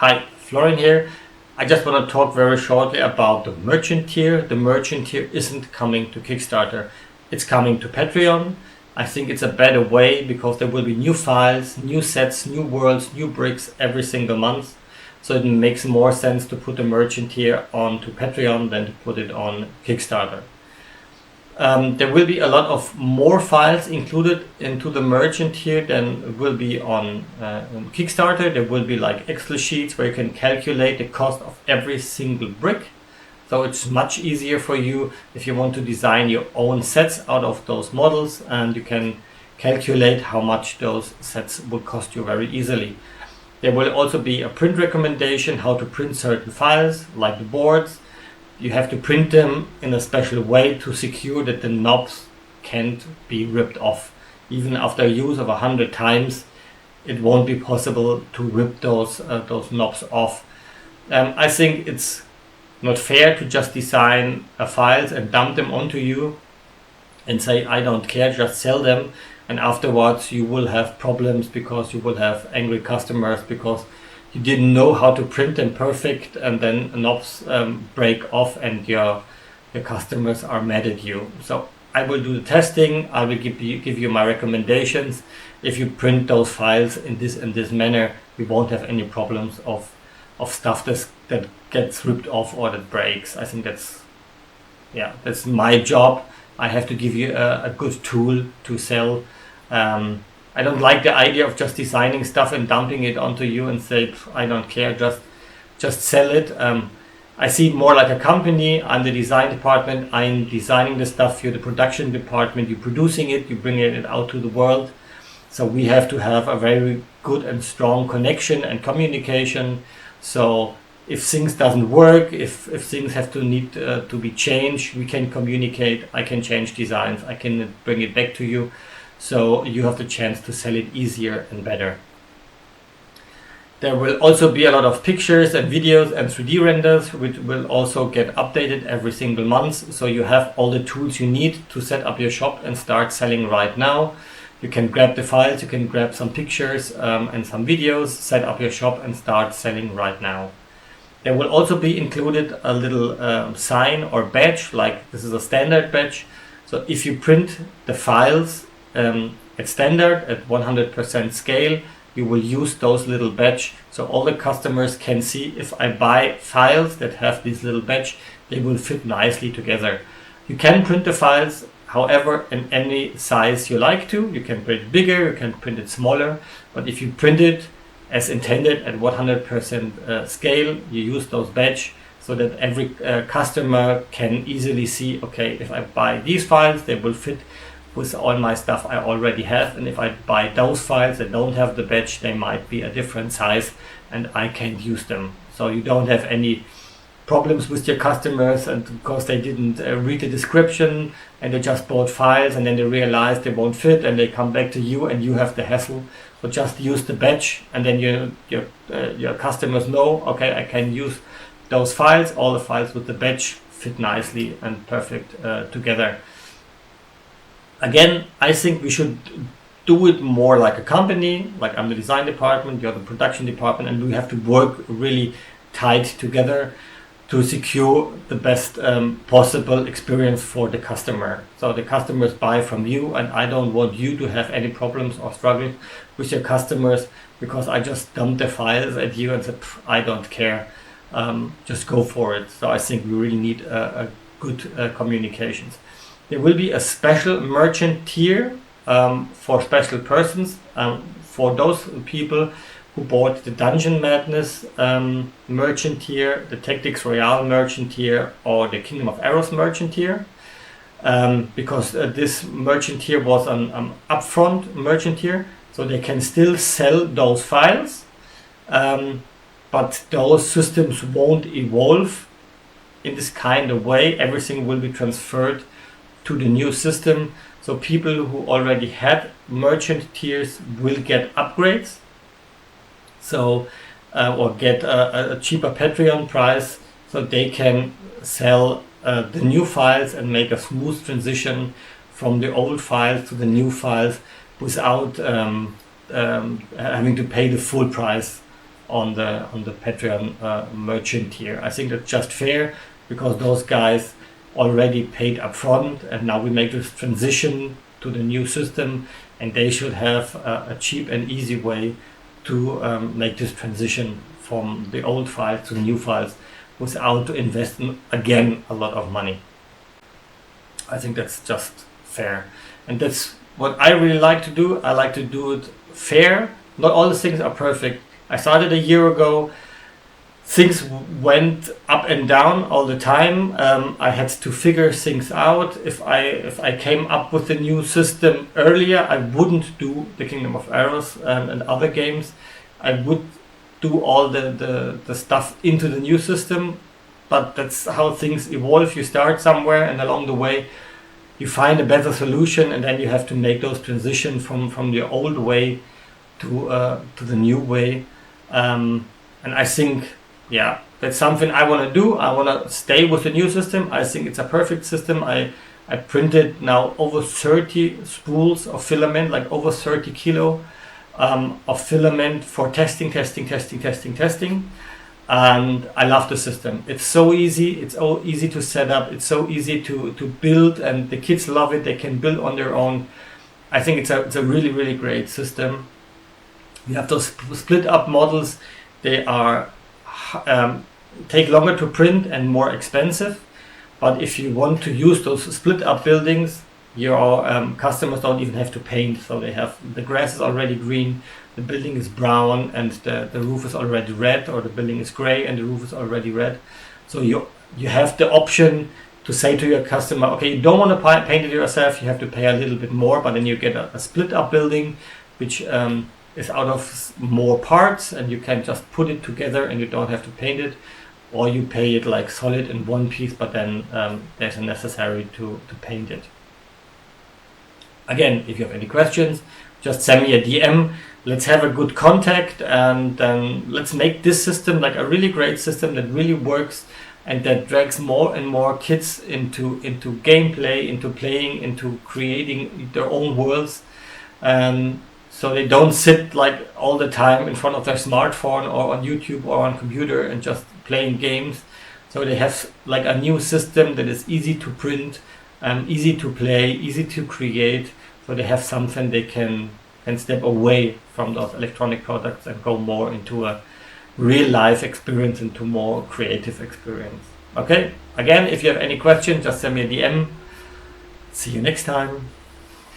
Hi, Florian here. I just want to talk very shortly about the merchant tier. The merchant tier isn't coming to Kickstarter, it's coming to Patreon. I think it's a better way because there will be new files, new sets, new worlds, new bricks every single month. So it makes more sense to put the merchant tier onto Patreon than to put it on Kickstarter. There will be a lot of more files included into the merchant here than will be on Kickstarter. There will be like Excel sheets where you can calculate the cost of every single brick. So it's much easier for you if you want to design your own sets out of those models, and you can calculate how much those sets will cost you very easily. There will also be a print recommendation how to print certain files like the boards. You have to print them in a special way to secure that the knobs can't be ripped off. Even after use of 100 times, it won't be possible to rip those knobs off. I think it's not fair to just design files and dump them onto you and say, I don't care, just sell them. And afterwards you will have problems because you will have angry customers because you didn't know how to print them perfect, and then knobs break off and your customers are mad at you. So I will do the testing. I will give you my recommendations. If you print those files in this manner, we won't have any problems of stuff that gets ripped off or that breaks. I think that's my job. I have to give you a good tool to sell. I don't like the idea of just designing stuff and dumping it onto you and say, I don't care, just sell it. I see it more like a company. I'm the design department. I'm designing the stuff. You're the production department. You're producing it. You're bringing it out to the world. So we have to have a very good and strong connection and communication. So if things doesn't work, if things have to need to be changed, we can communicate. I can change designs. I can bring it back to you. So you have the chance to sell it easier and better. There will also be a lot of pictures and videos and 3D renders, which will also get updated every single month. So you have all the tools you need to set up your shop and start selling right now. You can grab the files, you can grab some pictures and some videos, set up your shop and start selling right now. There will also be included a little sign or badge, like this is a standard badge. So if you print the files at standard, at 100% scale, you will use those little badge. So all the customers can see if I buy files that have this little badge, they will fit nicely together. You can print the files, however, in any size you like to. You can print it bigger, you can print it smaller, but if you print it as intended at 100% scale, you use those badge so that every customer can easily see, okay, if I buy these files, they will fit with all my stuff I already have, and if I buy those files that don't have the badge, they might be a different size and I can't use them. So you don't have any problems with your customers, and because they didn't read the description and they just bought files and then they realize they won't fit and they come back to you and you have the hassle. So just use the badge, and then your customers know, okay, I can use those files. All the files with the badge fit nicely and perfect together. Again, I think we should do it more like a company, like I'm the design department, you're the production department, and we have to work really tight together to secure the best possible experience for the customer. So the customers buy from you, and I don't want you to have any problems or struggles with your customers because I just dumped the files at you and said, I don't care, just go for it. So I think we really need a good communications. There will be a special merchant tier for special persons, for those people who bought the Dungeon Madness merchant tier, the Tactics Royale merchant tier, or the Kingdom of Arrows merchant tier. Because this merchant tier was an upfront merchant tier, so they can still sell those files, but those systems won't evolve in this kind of way. Everything will be transferred to the new system. So people who already had merchant tiers will get upgrades. So or get a cheaper Patreon price, so they can sell the new files and make a smooth transition from the old files to the new files without having to pay the full price on the Patreon merchant tier. I think that's just fair because those guys already paid upfront, and now we make this transition to the new system, and they should have a cheap and easy way to make this transition from the old files to the new files without investing again a lot of money. I think that's just fair, and that's what I really like to do. I like to do it fair. Not all the things are perfect. I started a year ago. Things went up and down all the time. I had to figure things out. If I came up with a new system earlier, I wouldn't do the Kingdom of Arrows and other games. I would do all the stuff into the new system, but that's how things evolve. You start somewhere, and along the way you find a better solution, and then you have to make those transition from the old way to the new way. And I think, yeah, that's something I want to do. I want to stay with the new system. I think it's a perfect system. I printed now over 30 spools of filament, like over 30 kilo of filament for testing. And I love the system. It's so easy. It's so easy to set up. It's so easy to build, and the kids love it. They can build on their own. I think it's a really, really great system. You have those split up models. They are take longer to print and more expensive. But if you want to use those split up buildings, your customers don't even have to paint. So they have, the grass is already green, the building is brown, and the roof is already red, or the building is gray and the roof is already red. So you have the option to say to your customer, okay, you don't want to paint it yourself, you have to pay a little bit more, but then you get a split up building, which is out of more parts, and you can just put it together and you don't have to paint it, or you pay it like solid in one piece, but then there's a necessary to paint it. Again, if you have any questions, just send me a DM. Let's have a good contact, and then let's make this system like a really great system that really works and that drags more and more kids into gameplay, into playing, into creating their own worlds. So they don't sit like all the time in front of their smartphone or on YouTube or on computer and just playing games. So they have like a new system that is easy to print, easy to play, easy to create. So they have something they can step away from those electronic products and go more into a real life experience, into more creative experience. Okay, again, if you have any questions, just send me a DM. See you next time.